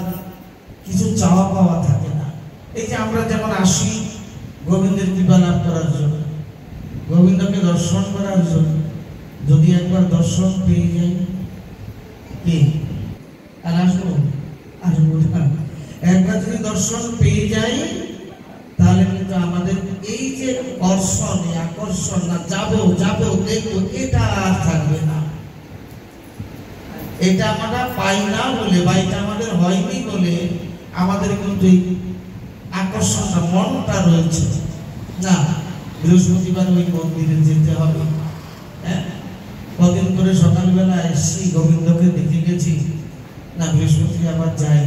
A: কিছু চাওয়া পাওয়া থাকে না। এই যে আমরা যেমন আসি গোবিন্দের কৃপা লাভ করার জন্য, গোবিন্দকে দর্শন করার জন্য, যদি একবার দর্শন পেয়ে যাই, কি আর আসবো একবার যদি দর্শন পেয়ে যাই, তাহলে কিন্তু আমাদের এই যে আকর্ষণ না যাবো যাবো দেখবো, এটা আর থাকবে না। এটা আমরা পাই না বলে বা এটা আমাদের হয়নি বলে আমাদের কিন্তু এই আকর্ষণটা মনটা রয়েছে না। বৃহস্পতিবার ওই মন্দিরে যেতে হবে। হ্যাঁ, কদিন করে সকালবেলা এসছি, গোবিন্দকে দেখে গেছি না, বৃহস্পতি আবার যাই,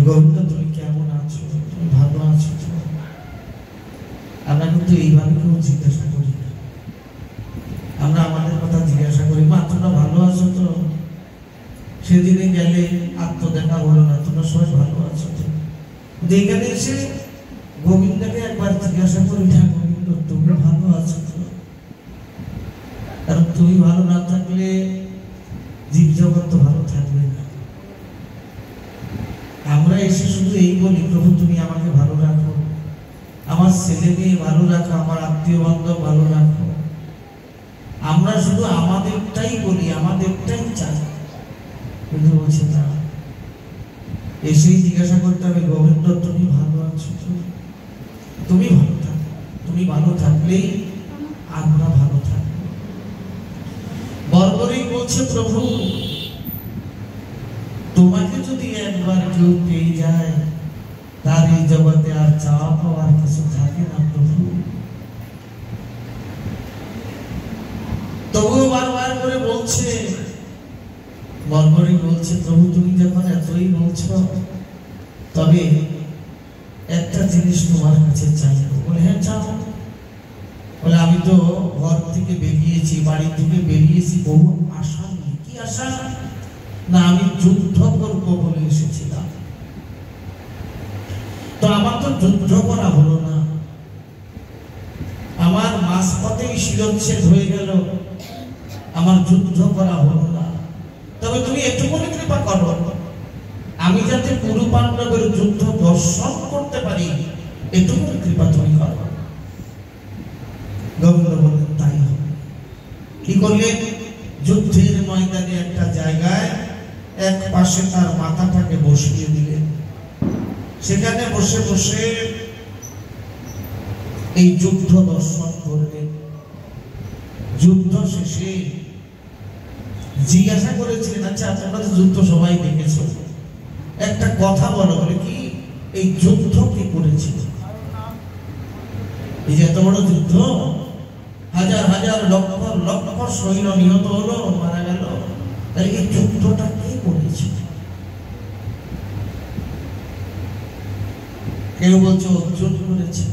A: গোবিন্দ তুমি কেমন আছো, তুমি ভালো আছো? আমরা কিন্তু এইভাবে কেউ জিজ্ঞাসা করি না, আমরা আমাদের কথা জিজ্ঞাসা করি, মা তোমরা ভালো আছো তো? সেদিনে গেলে আর তো দেখা হলো না, তোমরা সবাই ভালো আছো তো? এখানে এসে কারণ তুমি ভালো না থাকলে জীব জগৎ তো ভালো থাকবে না। আমরা এসে শুধু এই বলি, প্রভু তুমি আমাকে ভালো রাখো, আমার ছেলে মেয়ে ভালো রাখো, আমার আত্মীয় বান্ধব ভালো রাখো। আমরা শুধু আমাদেরটাই বলি, আমাদেরটাই চাই। কিন্তু বলছে না, এসেই জিজ্ঞাসা করতে হবে, গোবিন্দ তুমি ভালো আছো? তুমি ভালো থাকো, তুমি ভালো থাকলেই আমরা ভালো থাকবো। বর্বরী বলছে, প্রভু তোমাকে যদি একবার কেউ পেয়ে যায়, তার এই জগতে আর চাওয়া পাওয়ার কিছু থাকে না প্রভু। তবুও বারবার করে বলছে, বর্বরী বলছে, প্রভু তুমি যখন এতই বলছো, তবে একটা জিনিস তোমার কাছে চাইবো। বলে হ্যাঁ চাও। বলে আমি তো ঘর থেকে বেরিয়েছি, বাড়ি থেকে বেরিয়েছি বহু আশা নিয়ে। কি আশা? না আমি যুদ্ধ করবো বলে এসেছিলাম, তো আমার তো যুদ্ধ করা হলো না, আমার মাঝপথেই শিরচ্ছেদ হয়ে গেল, আমার যুদ্ধ করা হলো না। তবে তুমি একটুখানি কৃপা করো, আমি যাতে কুরু পাণ্ডবের যুদ্ধ দর্শন করতে পারি, এটুকুনি কৃপা তুমি করো। গোবিন্দ বললেন তাই হবে। কি করলেন? যুদ্ধের ময়দানে একটা জায়গায় এক পাশে তার মাথাটাকে বসিয়ে দিলেন। সেখানে বসে বসে এই যুদ্ধ দর্শন করলেন। যুদ্ধ শেষে জিজ্ঞাসা করেছিলেন, আচ্ছা আপনারা তো যুদ্ধ সবাই দেখেছো, একটা কথা বলো। বলে কি? এই যুদ্ধ কে করেছিল? এই যে এত বড় যুদ্ধ, হাজার হাজার লক্ষ লক্ষ সৈন্য নিহত হলো, মারা গেল, তাই এই যুদ্ধটা কে করেছিল? কেউ বলছে অর্জুন করেছে,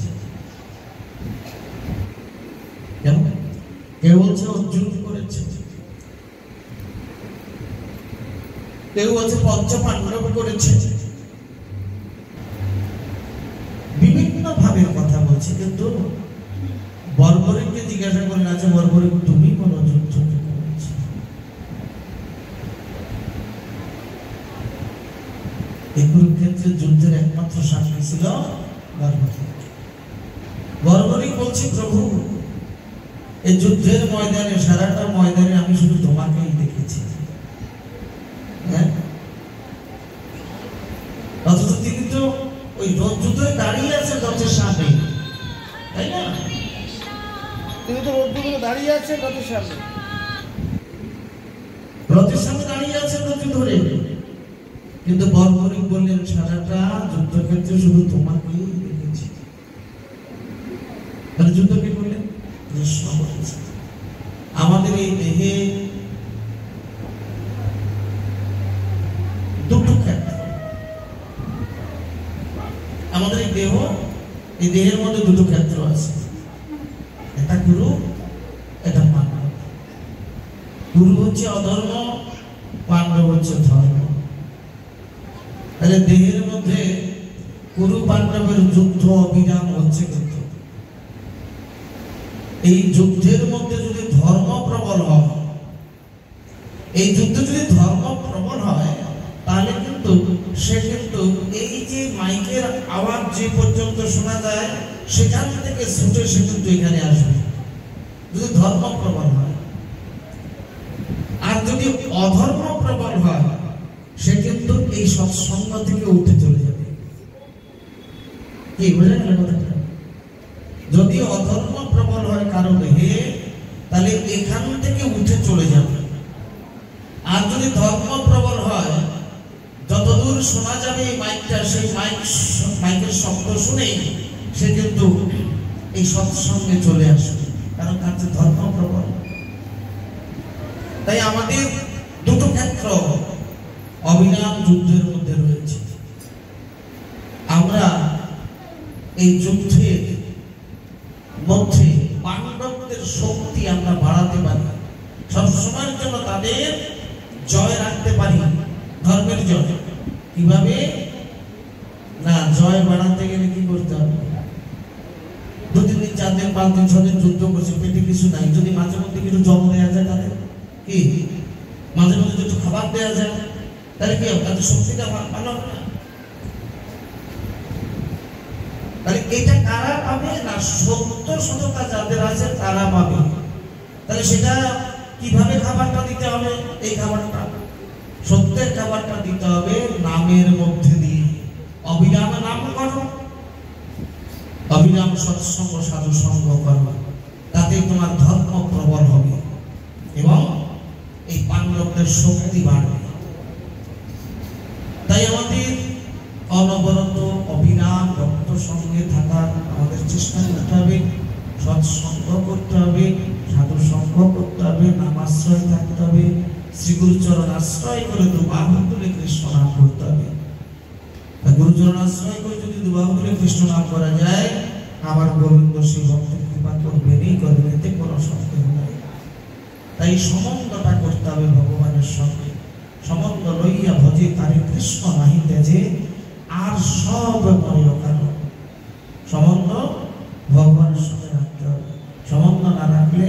A: কেউ বলছে অর্জুন করেছে, কেউ বলছে পঞ্চ পাণ্ডব করেছে। বিভিন্ন ভাবে কথা বলছে। কিন্তু বর্বরীকে জিজ্ঞাসা করেন, আচ্ছা বর্বরী তুমি কোন যুদ্ধ করেছো? এই কুরুক্ষেত্রের যুদ্ধের একমাত্র সাক্ষী ছিল বর্বরী। বর্বরী বলছে, প্রভু এই যুদ্ধের ময়দানে, সারাটা ময়দানে আমি শুধু তোমাকেই দেখেছি। হ্যাঁ, অথচ তিনি তো ওই যুদ্ধে দাঁড়িয়ে আছেন রথের সামনে, তাই না? তিনি তো রথে দাঁড়িয়ে আছেন রথের সামনে, রথের সামনে দাঁড়িয়ে আছেন রথ ধরে। কিন্তু বর্বরী বললেন, সারাটা যুদ্ধক্ষেত্রে শুধু তোমাকেই দেখেছি। মানে যুদ্ধ কে করলেন? কৃষ্ণ করেছে। আমাদের এই দেহে দুটো ক্ষেত্র, আমাদের এই দেহ, এই দেহের মধ্যে দুটো ক্ষেত্র আছে, একটা গুরু, একটা পাণ্ডব। গুরু হচ্ছে অধর্ম, পাণ্ডব হচ্ছে ধর্ম। তাহলে দেহের মধ্যে কুরু পাণ্ডবের যুদ্ধ অবিরাম হচ্ছে। কিন্তু এই যুদ্ধের মধ্যে যদি ধর্ম প্রবল হয়, এই যুদ্ধে যদি ধর্ম প্রবল হয়, তাহলে কিন্তু সে কিন্তু এই যে মাইকের আওয়াজ যে পর্যন্ত শোনা যায়, সেখান থেকে ছুটে সে কিন্তু এখানে আসবে, যদি ধর্ম প্রবল হয়। আর যদি অধর্ম প্রবল হয়, সে কিন্তু এই সৎসঙ্গ থেকে উঠে চলে যাবে। কি বোঝা গেল কথাটা? যদি অধর্ম প্রবল হয় কারো দেহে, তাহলে এখান থেকে উঠে চলে যাবে। আর যদি ধর্ম প্রবল হয়, যতদূর শোনা যাবে এই মাইকটা, সেই মাইকের শব্দ শুনেই সে কিন্তু এই সৎসঙ্গে চলে আসবে, কারণ তার যে ধর্ম প্রবল। তাই আমাদের দুটো ক্ষেত্র অবিরাম যুদ্ধের মধ্যে রয়েছে। আমরা এই যুদ্ধের মধ্যে পাণ্ডবদের শক্তি আমরা বাড়াতে পারি, সবসময়ের জন্য তাদের জয় রাখতে পারি, ধর্মের জয়। কিভাবে? না, জয় বাড়াতে গেলে কি করতে হবে? 2 দিন 4 দিন 5 দিন 6 দিন যুদ্ধ করছে, পেটে কিছু নাই, যদি মাঝে মধ্যে কিছু জল দেওয়া কি মাঝে মাঝে একটু খাবার দেওয়া যায়, তাহলে কি আপনাদের শক্তিটা ভালো হবে না? তাহলে এটা কারা পাবে না? সত্য সততা যাদের আছে তারা পাবে। তাহলে সেটা কিভাবে খাবারটা দিতে হবে? এই খাবারটা সত্যের খাবারটা দিতে হবে নামের মধ্যে দিয়ে। অবিরাম নাম করো, অবিরাম সৎসঙ্গ সাধু সঙ্গ করো, তাতে তোমার ধর্ম প্রবল হবে এবং এই পাণ্ডবদের শক্তি বাড়বে। তাই আমাদের অনবরত অবিরাম ভক্ত সঙ্গে থাকার আমাদের চেষ্টা করতে হবে, সৎসঙ্গ করতে হবে, সাধু সঙ্গ করতে হবে, নামাশ্রয় থাকতে হবে, শ্রী গুরুচরণ আশ্রয় করে দুবাহু তুলে কৃষ্ণ নাম করতে হবে। গুরুচরণ আশ্রয় করে যদি দুবাহু তুলে কৃষ্ণ নাম করা যায়, আমার গোবিন্দ সেই ভক্তের কৃপা করবেনই করবেন, এতে কোনো সন্দেহ নাই। তাই সম্বন্ধটা করতে হবে ভগবানের সঙ্গে। সম্বন্ধ লইয়া ভজে তারে কৃষ্ণ নাহি তেজে, আর সব মরে কারণ। সম্বন্ধ ভগবানের সঙ্গে রাখতে হবে। সম্বন্ধ না রাখলে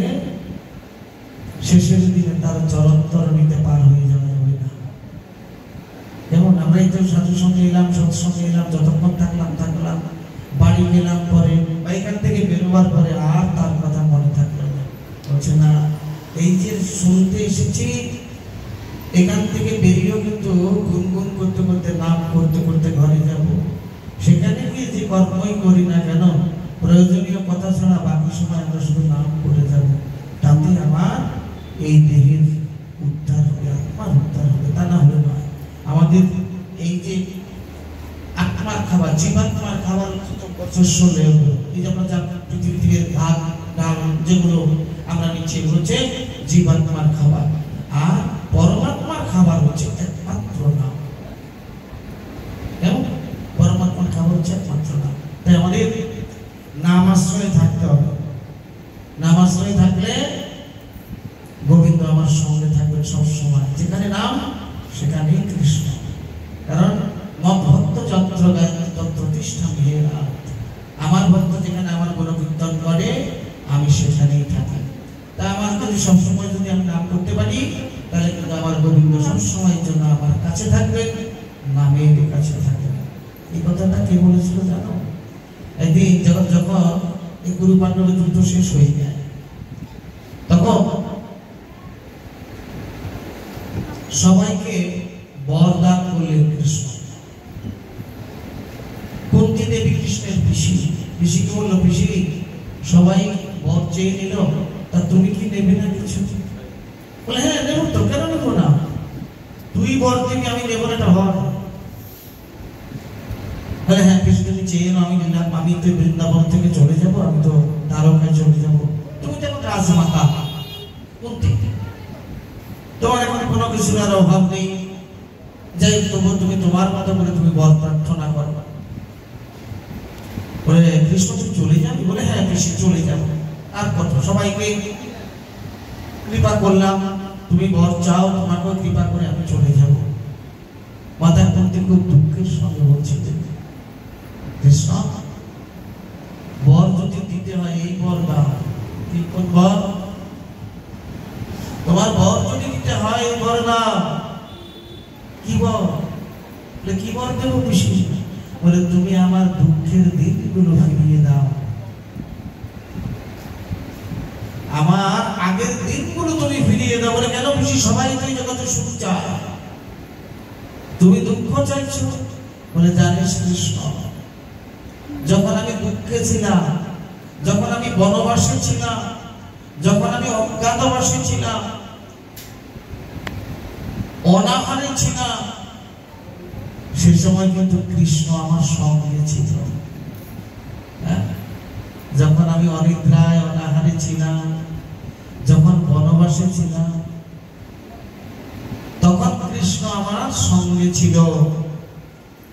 A: শেষের দিনে তার চরন্তর নিতে পার হয়ে যাওয়া যাবে না। যেমন আমরা এই তো সাধুর সঙ্গে এলাম, সৎসঙ্গে এলাম, যতক্ষণ থাকলাম, বাড়ি গেলাম, পরে বা এখান থেকে বেরোবার পরে আর তার কথা মনে থাকলো না। বলছে না, এই যে শুনতে এসেছি, এখান থেকে বেরিয়েও কিন্তু গুনগুন করতে করতে, নাম করতে করতে ঘরে যাব। সেখানে গিয়ে যে কর্মই করি না কেন, প্রয়োজনীয় কথা ছাড়া বাকি সময় আমরা শুধু নাম করে যাব। তাতে আমার এই দেহের উদ্ধার হবে, আত্মার উদ্ধার হবে, তা না হলে নয়। আমাদের এই যে আত্মার খাবার, জীবাত্মার খাবার এই যে আমরা পৃথিবী থেকে ভাত ডাল যেগুলো আমরা নিচ্ছি, এগুলো হচ্ছে জীবাত্মার খাবার। আর পরমাত্মার খাবার হচ্ছে একমাত্র নাম। কেমন? পরমাত্মার খাবার হচ্ছে একমাত্র নাম। তাই আমাদের নাম আশ্রয়ে থাকতে হবে। নাম আশ্রয়ে থাকলে গোবিন্দ আমার সঙ্গে থাকবেন সবসময়। যেখানে নাম সেখানেই কৃষ্ণ। কারণ মম ভক্ত যত্র গায়ত্রী তত্র তিষ্ঠামি হে নাথ। আমার ভক্ত যেখানে আমার গুণকীর্তন করে, আমি সেখানেই থাকি। তা আমার যদি সবসময় যদি আমি নাম করতে পারি, তাহলে কিন্তু আমার গোবিন্দ সবসময়ের জন্য আমার কাছে থাকবেন, নামের কাছে থাকবেন। এই কথাটা কে বলেছিল জানো? একদিন যখন এই গুরু পাণ্ডবের যুদ্ধ শেষ হয়ে যায়, তখন সবাইকে বরদান করলেন কৃষ্ণ। কুন্তী দেবী কৃষ্ণের পিসিকে বললো, পিসি সবাই বর চেয়ে নিল, তা তুমি কি নেবে না কিছু? বলে হ্যাঁ নেব তো, কেন নেবো না? তুই বর থেকে আমি নেবো না, এটা হয়। বলে হ্যাঁ পিসি তুমি চেয়ে নাও, আমি নিলাম। আমি তো বৃন্দাবন থেকে চলে যাব, আমি তো দ্বারকায় চলে যাব। তুমি তো রাজমাতা কুন্তী, তোমার এখন কোনো কিছুর আর অভাব নেই। যাই তবু তুমি তোমার মতো করে তুমি বর প্রার্থনা করবা। বলে কৃষ্ণ তুমি চলে যাবি? বলে হ্যাঁ পিসি চলে যাব। আর কত, সবাইকে কৃপা করলাম, তুমি বর চাও, তোমাকেও কৃপা করে আমি চলে যাব। মাতা কুন্তী খুব দুঃখের সঙ্গে বলছে, কৃষ্ণ বর যদি দিতে হয় এই বর দাও। কি কোন বর? তোমার বর যদি দিতে হয় এই বর দাও। কি বর? বলে কি বর দেবো পিসি? বলে তুমি আমার দুঃখের দিনগুলো ফিরিয়ে দাও, আমার আগের দিনগুলো তুমি ফিরিয়ে দাও। বলে কেন পিসি? সবাই তো এই জগতে সুখ চায়, তুমি দুঃখ চাইছো। বলে জানিস কৃষ্ণ, যখন আমি দুঃখে ছিলাম, যখন আমি বনবাসে ছিলাম, যখন আমি অজ্ঞাতবাসে ছিলাম, অনাহারে ছিলাম, সে সময় কিন্তু কৃষ্ণ আমার সঙ্গে ছিল। যখন আমি অনিদ্রায় অনাহারে ছিলাম, যখন বনবাসে ছিলাম, তখন কৃষ্ণ আমার সঙ্গে ছিল।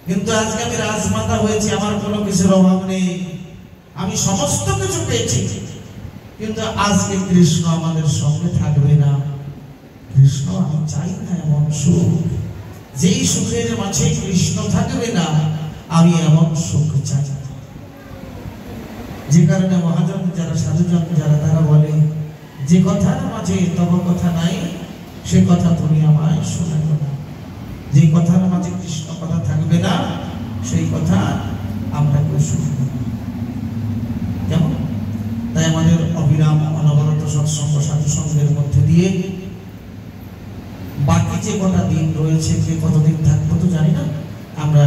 A: কিন্তু আজকে আমি রাজমাতা হয়েছি, আমার কোনো কিছুর অভাব নেই, আমি সমস্ত কিছু পেয়েছি, কিন্তু আজকে কৃষ্ণ আমাদের সঙ্গে থাকবে না। কৃষ্ণ আমি চাই না এমন সুখ, যেই সুখের মাঝে কৃষ্ণ থাকবে না, আমি এমন সুখ চাই। যে কারণে মহাজন যারা, সাধুজন যারা, তারা বলে যে কথার মাঝে তব কথা নাই, সে কথা তুমি আমায় শোনাইও না। যে কথার মাঝে কৃষ্ণ কথা থাকবে না সেই কথা আমরা কেউ শুনব না। কেমন? তাই আমাদের অবিরাম অনবরত সৎসঙ্গ সাধুসঙ্গের মধ্যে দিয়ে বাকি যে কটা দিন রয়েছে, যে কতদিন থাকবো তো জানি না, আমরা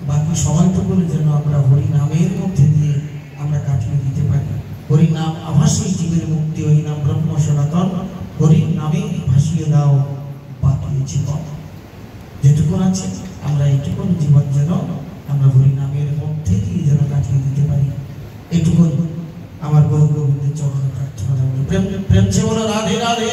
A: বাকি সময়টুকু যেন আমরা হরি নামের মধ্যে দিয়ে আমরা কাটিয়ে দিতে পারি। হরি নাম আভাসী জীবের মুক্তি, হরি নাম ব্রহ্ম সনাতন, হরি নামে ভাসিয়ে দাও বাকি জীবন। যেটুকুন আছে আমরা এইটুকুন জীবন যেন আমরা হরি নামের মধ্যে দিয়ে যেন কাটিয়ে দিতে পারি, এইটুকুন আমার গৌর গোবিন্দের চরণে প্রার্থনা। প্রেম প্রেম সে বলো রাধে রাধে।